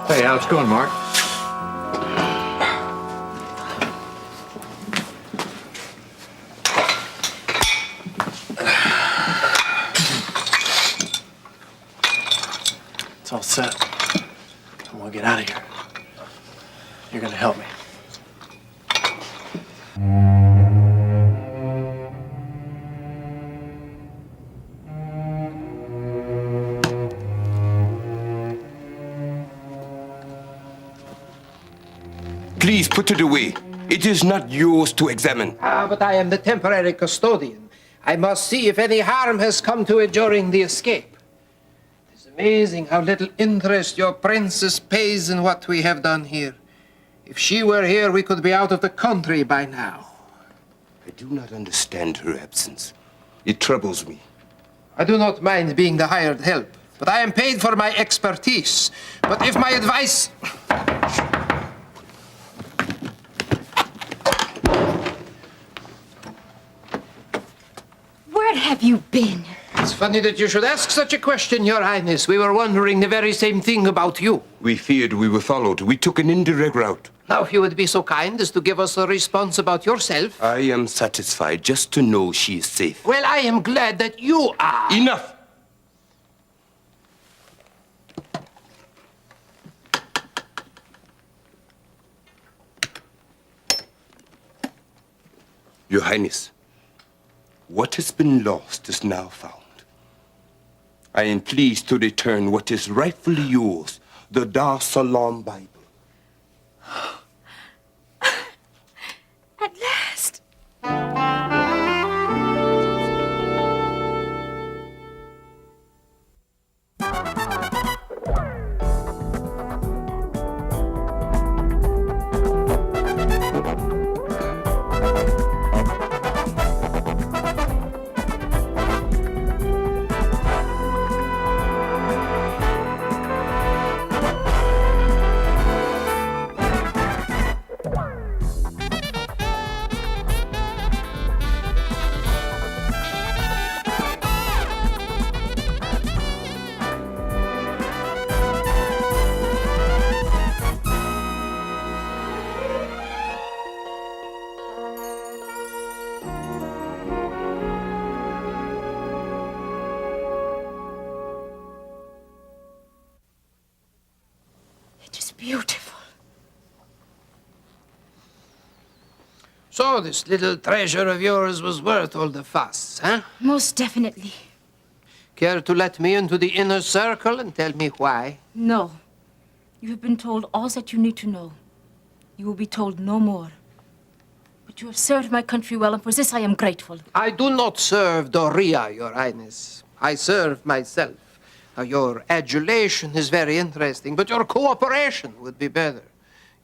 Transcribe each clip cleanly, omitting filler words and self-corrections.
Hey, how's it going, Mark? It's all set. I want to get out of here. You're going to help me. Please put it away. It is not yours to examine. But I am the temporary custodian. I must see if any harm has come to it during the escape. It's amazing how little interest your princess pays in what we have done here. If she were here, we could be out of the country by now. I do not understand her absence. It troubles me. I do not mind being the hired help, but I am paid for my expertise. But if my advice... Where have you been? It's funny that you should ask such a question, Your Highness. We were wondering the very same thing about you. We feared we were followed. We took an indirect route. Now, if you would be so kind as to give us a response about yourself. I am satisfied just to know she is safe. Well, I am glad that you are. Enough! Your Highness, what has been lost is now found. I am pleased to return what is rightfully yours, the Dar Salam Bible. At last. It is beautiful. So this little treasure of yours was worth all the fuss, huh? Most definitely. Care to let me into the inner circle and tell me why? No. You have been told all that you need to know. You will be told no more. But you have served my country well, and for this I am grateful. I do not serve Doria, Your Highness. I serve myself. Now, your adulation is very interesting, but your cooperation would be better.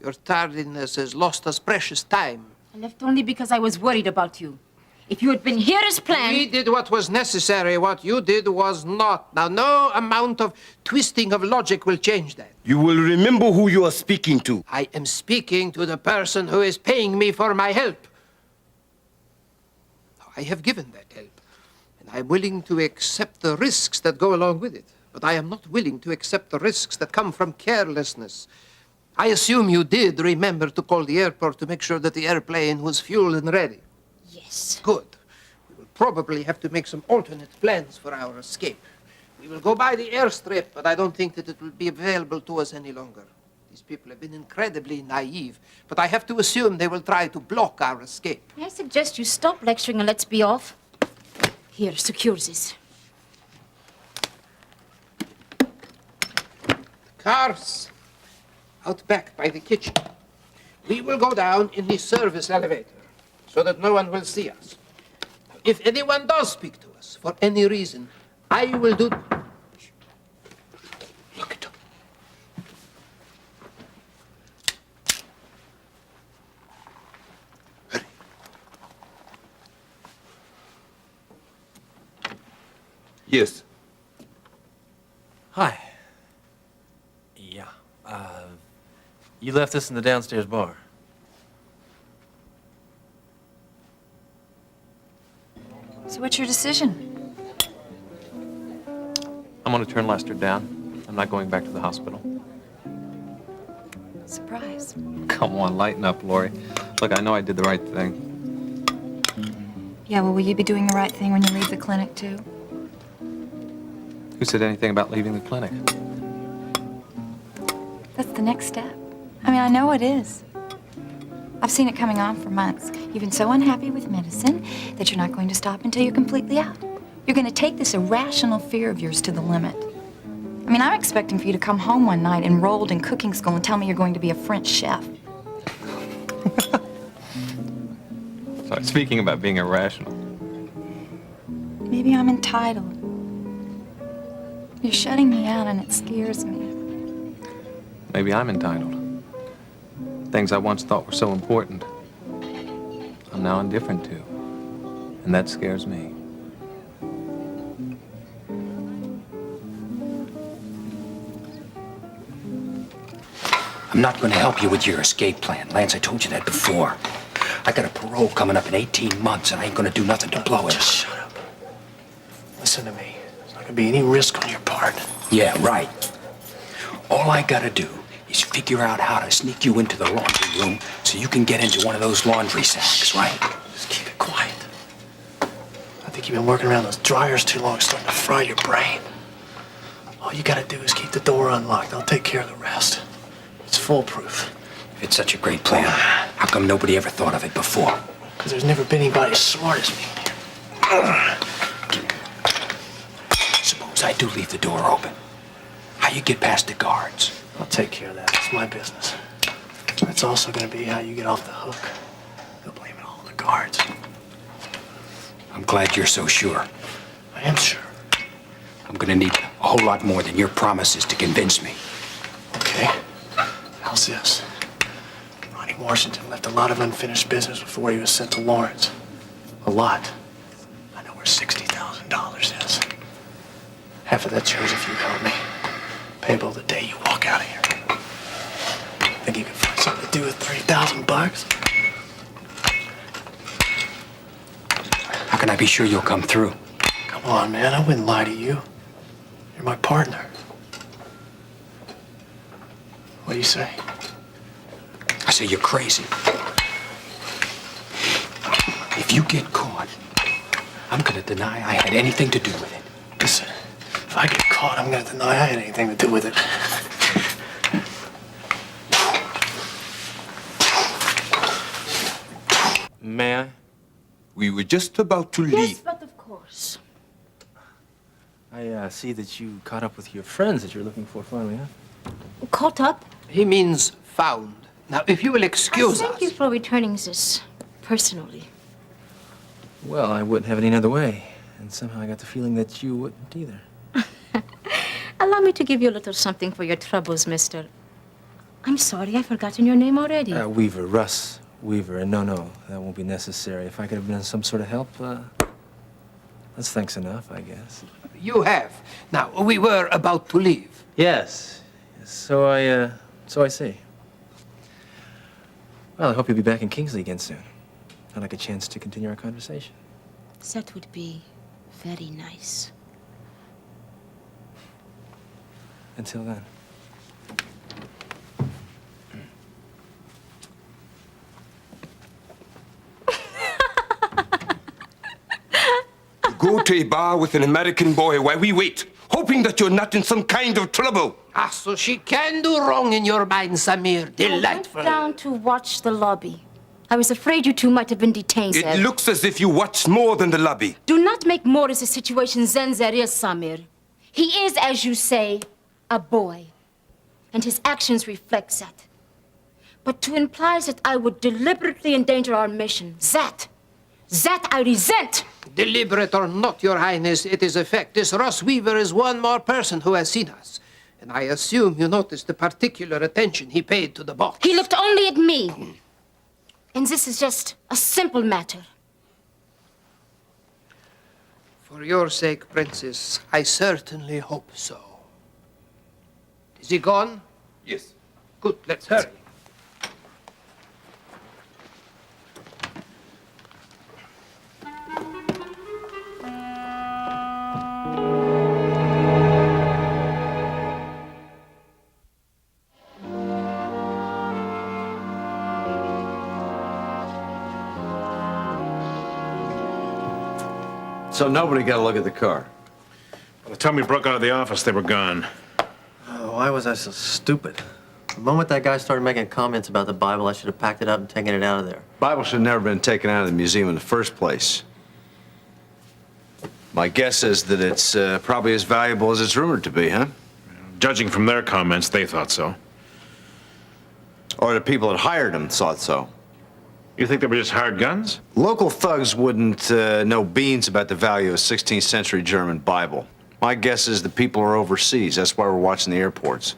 Your tardiness has lost us precious time. I left only because I was worried about you. If you had been here as planned... We did what was necessary. What you did was not. Now, no amount of twisting of logic will change that. You will remember who you are speaking to. I am speaking to the person who is paying me for my help. I have given that help, and I'm willing to accept the risks that go along with it. But I am not willing to accept the risks that come from carelessness. I assume you did remember to call the airport to make sure that the airplane was fueled and ready. Yes. Good. We will probably have to make some alternate plans for our escape. We will go by the airstrip, but I don't think that it will be available to us any longer. These people have been incredibly naive, but I have to assume they will try to block our escape. I suggest you stop lecturing and let's be off. Here, secure this. Cars out back by the kitchen. We will go down in the service elevator so that no one will see us. If anyone does speak to us for any reason, I will do... Look at them. Hurry. Yes. Hi. Yeah. You left this in the downstairs bar. So what's your decision? I'm going to turn Lester down. I'm not going back to the hospital. Surprise. Come on, lighten up, Lori. Look, I know I did the right thing. Yeah, well, will you be doing the right thing when you leave the clinic, too? Who said anything about leaving the clinic? That's the next step. I mean, I know it is. I've seen it coming on for months. You've been so unhappy with medicine that you're not going to stop until you're completely out. You're going to take this irrational fear of yours to the limit. I mean, I'm expecting for you to come home one night enrolled in cooking school and tell me you're going to be a French chef. Sorry, speaking about being irrational. Maybe I'm entitled. You're shutting me out and it scares me. Maybe I'm entitled. Things I once thought were so important, I'm now indifferent to. And that scares me. I'm not going to help you with your escape plan. Lance, I told you that before. I got a parole coming up in 18 months, and I ain't going to do nothing to blow it. Just shut up. Listen to me. There's not going to be any risk on your part. Yeah, right. All I got to do is figure out how to sneak you into the laundry room so you can get into one of those laundry sacks, right? Just keep it quiet. I think you've been working around those dryers too long, starting to fry your brain. All you got to do is keep the door unlocked. I'll take care of the rest. It's foolproof. If it's such a great plan, how come nobody ever thought of it before? Because there's never been anybody as smart as me here. Suppose I do leave the door open. How you get past the guards? I'll take care of that. It's my business. That's also going to be how you get off the hook. They'll blame it all on the guards. I'm glad you're so sure. I am sure. I'm going to need a whole lot more than your promises to convince me. Okay. How's this? Ronnie Washington left a lot of unfinished business before he was sent to Lawrence. A lot. I know where $60,000 is. Half of that's yours if you help me. Payable the day you walk out of here. Think you can find something to do with $30,000? How can I be sure you'll come through? Come on, man. I wouldn't lie to you. You're my partner. What do you say? I say you're crazy. If you get caught, I'm gonna deny I had anything to do with it. Listen, if I get caught, I'm gonna deny I had anything to do with it. May I? We were just about to Yes, leave. but of course. I see that you caught up with your friends that you're looking for finally, huh? Caught up? He means found. Now, if you will excuse Thank you us. for returning this personally. Well, I wouldn't have it any other way. And somehow I got the feeling that you wouldn't either. Allow me to give you a little something for your troubles, mister. I'm sorry, I've forgotten your name already. Weaver, Russ Weaver. And no, that won't be necessary. If I could have been some sort of help, that's thanks enough, I guess. You have. Now, we were about to leave. Yes. So I see. Well, I hope you'll be back in Kingsley again soon. I'd like a chance to continue our conversation. That would be very nice. Until then. Go to a bar with an American boy while we wait, hoping that you're not in some kind of trouble. Ah, so she can do wrong in your mind, Samir. I went Delightful. down to watch the lobby. I was afraid you two might have been detained It there. looks as if you watched more than the lobby. Do not make more of the situation than there is, Samir. He is, as you say, a boy. And his actions reflect that. But to imply that I would deliberately endanger our mission, that I resent. Deliberate or not, Your Highness, it is a fact. This Russ Weaver is one more person who has seen us. And I assume you noticed the particular attention he paid to the box. He looked only at me. And this is just a simple matter. For your sake, Princess, I certainly hope so. Is he gone? Yes. Good, let's hurry. So nobody got a look at the car? By the time we broke out of the office, they were gone. Oh, why was I so stupid? The moment that guy started making comments about the Bible, I should have packed it up and taken it out of there. Bible should have never been taken out of the museum in the first place. My guess is that it's probably as valuable as it's rumored to be, huh? Judging from their comments, they thought so. Or the people that hired them thought so. You think they were just hired guns? Local thugs wouldn't know beans about the value of a 16th century German Bible. My guess is the people are overseas. That's why we're watching the airports.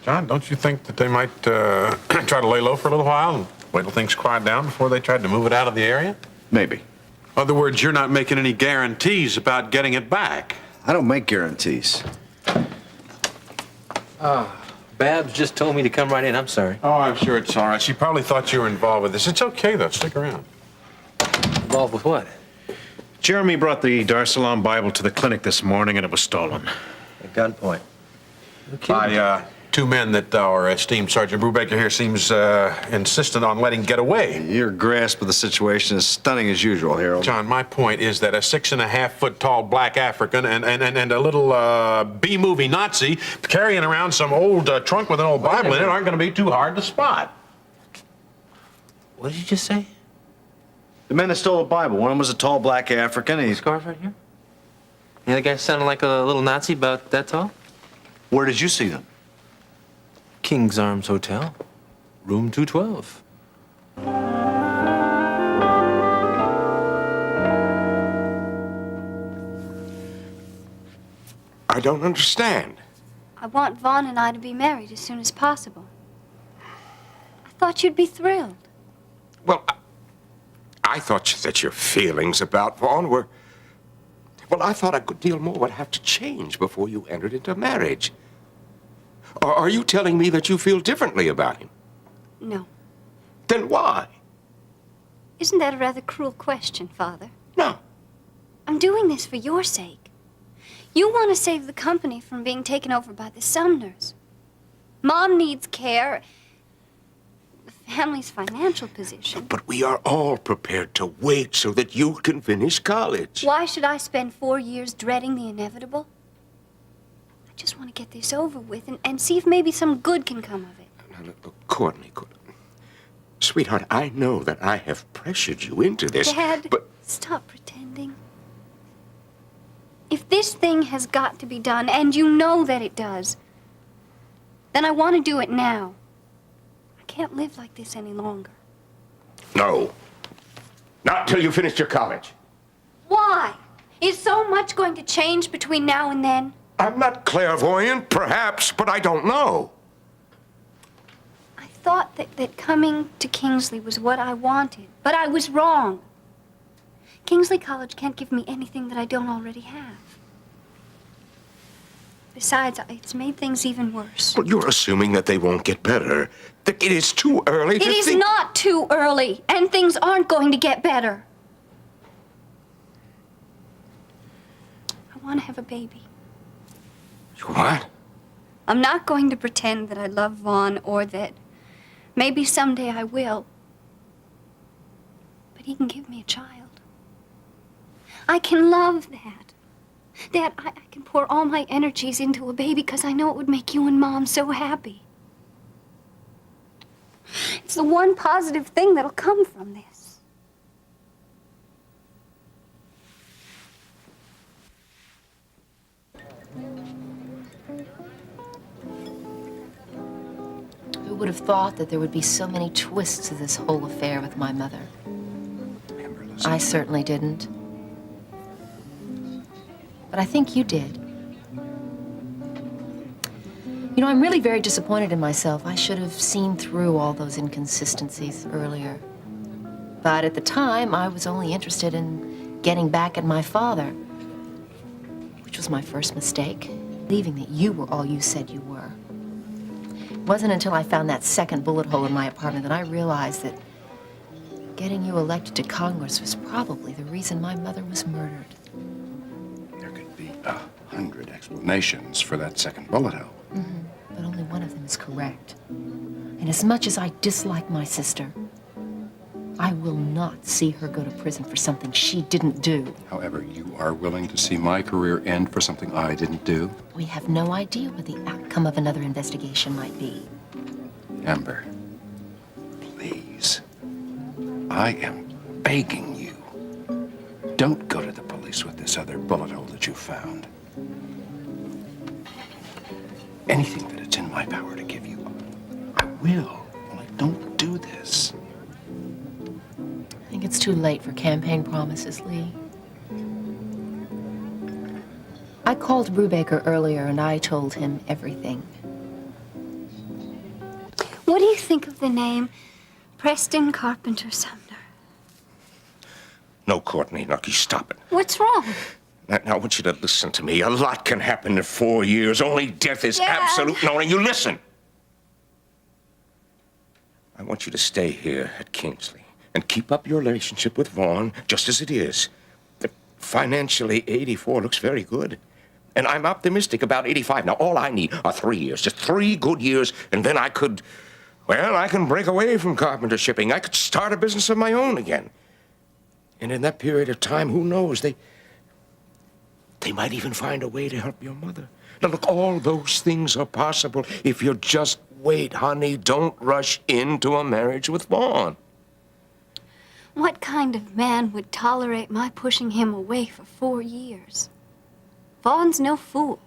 John, don't you think that they might try to lay low for a little while and wait till things quiet down before they tried to move it out of the area? Maybe. In other words, you're not making any guarantees about getting it back. I don't make guarantees. Babs just told me to come right in. I'm sorry. Oh, I'm sure it's all right. She probably thought you were involved with this. It's okay, though. Stick around. Involved with what? Jeremy brought the Dar es Salaam Bible to the clinic this morning, and it was stolen. At gunpoint. By two men that our esteemed Sergeant Brubaker here seems insistent on letting get away. Your grasp of the situation is stunning as usual, Harold. John, my point is that a 6.5-foot tall black African and a little B-movie Nazi carrying around some old trunk with an old Bible in it aren't going to be too hard to spot. What did you just say? The men that stole the Bible, one of them was a tall black African. And Scarf right here? The other guy sounded like a little Nazi about that tall? Where did you see them? King's Arms Hotel, room 212. I don't understand. I want Vaughn and I to be married as soon as possible. I thought you'd be thrilled. Well, I thought that your feelings about Vaughn were... Well, I thought a good deal more would have to change before you entered into marriage. Or are you telling me that you feel differently about him? No. Then why? Isn't that a rather cruel question, Father? No. I'm doing this for your sake. You want to save the company from being taken over by the Sumners. Mom needs care. The family's financial position. But we are all prepared to wait so that you can finish college. Why should I spend 4 years dreading the inevitable? I just want to get this over with and see if maybe some good can come of it. Now, look, Courtney, sweetheart, I know that I have pressured you into this, Dad, but... stop pretending. If this thing has got to be done, and you know that it does, then I want to do it now. I can't live like this any longer. No. Not till you finish your college. Why? Is so much going to change between now and then? I'm not clairvoyant, perhaps, but I don't know. I thought that coming to Kingsley was what I wanted, but I was wrong. Kingsley College can't give me anything that I don't already have. Besides, it's made things even worse. Well, you're assuming that they won't get better. That it is too early to It is think... not too early, and things aren't going to get better. I want to have a baby. What? I'm not going to pretend that I love Vaughn or that maybe someday I will. But he can give me a child. I can love that. Dad, I can pour all my energies into a baby because I know it would make you and Mom so happy. It's the one positive thing that'll come from this. Who would have thought that there would be so many twists to this whole affair with my mother? I certainly didn't. But I think you did. You know, I'm really very disappointed in myself. I should have seen through all those inconsistencies earlier. But at the time, I was only interested in getting back at my father, which was my first mistake, believing that you were all you said you were. It wasn't until I found that second bullet hole in my apartment that I realized that getting you elected to Congress was probably the reason my mother was murdered. There could be 100 explanations for that second bullet hole. Mm-hmm. But only one of them is correct. And as much as I dislike my sister, I will not see her go to prison for something she didn't do. However, you are willing to see my career end for something I didn't do? We have no idea what the outcome of another investigation might be. Amber, please. I am begging you. Don't go to the police with this other bullet hole that you found. Anything that it's in my power to give you, I will. Only don't do this. I think it's too late for campaign promises, Lee. I called Brubaker earlier and I told him everything. What do you think of the name Preston Carpenter Sumner? No, Courtney, Nucky, stop it. What's wrong? Now, I want you to listen to me. A lot can happen in 4 years. Only death is absolute. No, you listen. I want you to stay here at Kingsley and keep up your relationship with Vaughn just as it is. But financially, 84 looks very good. And I'm optimistic about 85. Now, all I need are 3 years, just 3 good years, and then I could, well, I can break away from carpenter shipping. I could start a business of my own again. And in that period of time, who knows, they might even find a way to help your mother. Now, look, all those things are possible if you just wait, honey. Don't rush into a marriage with Vaughn. What kind of man would tolerate my pushing him away for 4 years? Vaughn's no fool.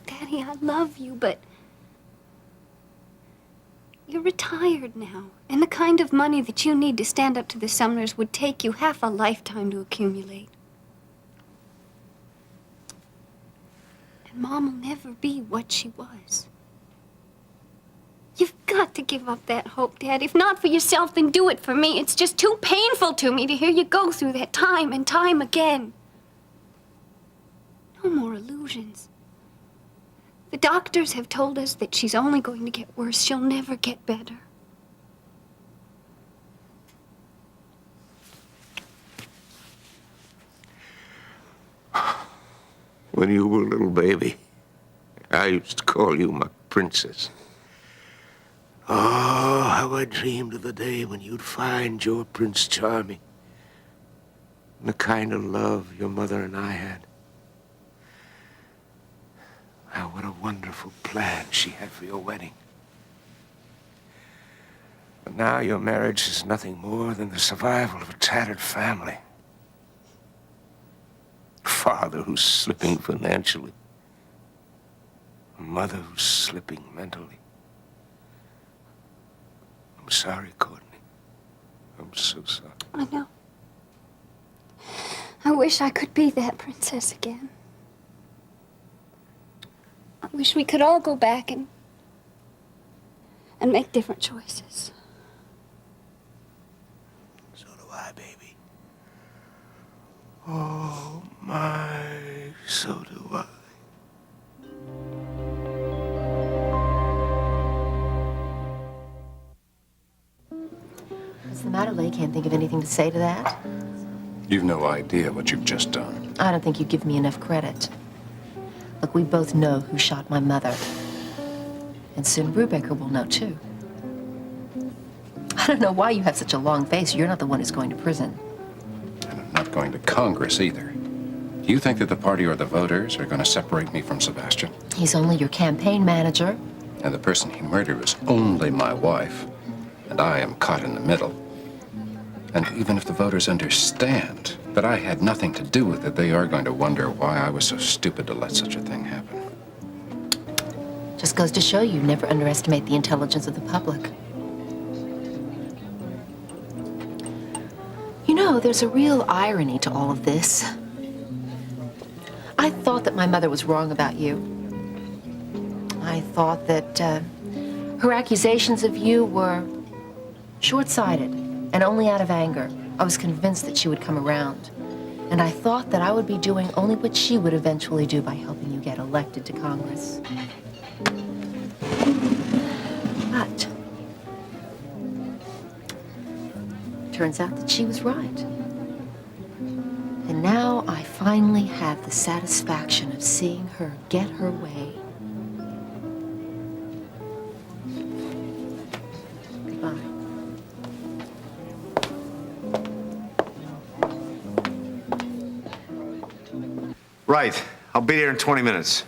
Daddy, I love you, but you're retired now, and the kind of money that you need to stand up to the Sumners would take you half a lifetime to accumulate. And Mom will never be what she was. You've got to give up that hope, Dad. If not for yourself, then do it for me. It's just too painful to me to hear you go through that time and time again. No more illusions. The doctors have told us that she's only going to get worse. She'll never get better. When you were a little baby, I used to call you my princess. Oh, how I dreamed of the day when you'd find your Prince Charming. And the kind of love your mother and I had. Wow, what a wonderful plan she had for your wedding. But now your marriage is nothing more than the survival of a tattered family. A father who's slipping financially. A mother who's slipping mentally. I'm sorry, Courtney. I'm so sorry. I know. I wish I could be that princess again. I wish we could all go back and make different choices. So do I, baby. Oh, my, so do I. What's the matter, Lee? Can't think of anything to say to that? You've no idea what you've just done. I don't think you give me enough credit. Look, we both know who shot my mother. And soon Brubaker will know, too. I don't know why you have such a long face. You're not the one who's going to prison. And I'm not going to Congress either. Do you think that the party or the voters are going to separate me from Sebastian? He's only your campaign manager. And the person he murdered was only my wife. And I am caught in the middle. And even if the voters understand that I had nothing to do with it, they are going to wonder why I was so stupid to let such a thing happen. Just goes to show you never underestimate the intelligence of the public. You know, there's a real irony to all of this. I thought that my mother was wrong about you. I thought that her accusations of you were short-sighted and only out of anger. I was convinced that she would come around. And I thought that I would be doing only what she would eventually do by helping you get elected to Congress. But turns out that she was right. And now I finally have the satisfaction of seeing her get her way. Goodbye. Right. I'll be there in 20 minutes.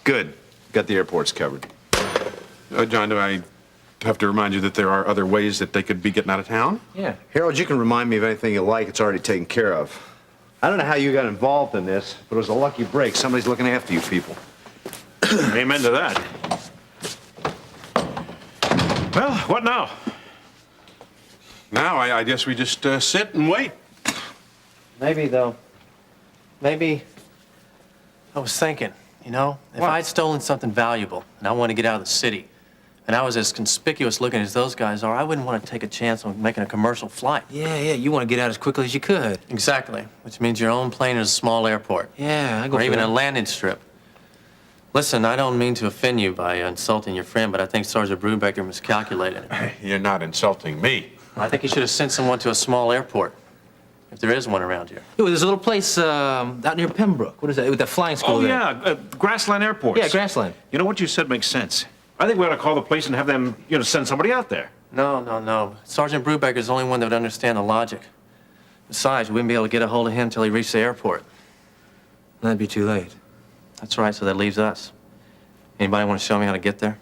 Good. Got the airports covered. John, do I have to remind you that there are other ways that they could be getting out of town? Yeah. Harold, you can remind me of anything you like. It's already taken care of. I don't know how you got involved in this, but it was a lucky break. Somebody's looking after you people. Amen to that. Well, what now? Now, I guess we just sit and wait. Maybe, though. Maybe. I was thinking, you know, if I'd stolen something valuable and I wanted to get out of the city, and I was as conspicuous looking as those guys are, I wouldn't want to take a chance on making a commercial flight. Yeah, you want to get out as quickly as you could. Exactly, which means your own plane is a small airport. Yeah, I go Or for even that. a landing strip. Listen, I don't mean to offend you by insulting your friend, but I think Sergeant Brubaker miscalculated it. You're not insulting me. I think he should have sent someone to a small airport, if there is one around here. Ooh, there's a little place out near Pembroke. What is that? With that flying school Oh, there. yeah, Grassland Airport. Yeah, Grassland. You know, what you said makes sense. I think we ought to call the place and have them, send somebody out there. No. Sergeant Brubaker's the only one that would understand the logic. Besides, we wouldn't be able to get a hold of him until he reached the airport. That'd be too late. That's right, so that leaves us. Anybody want to show me how to get there?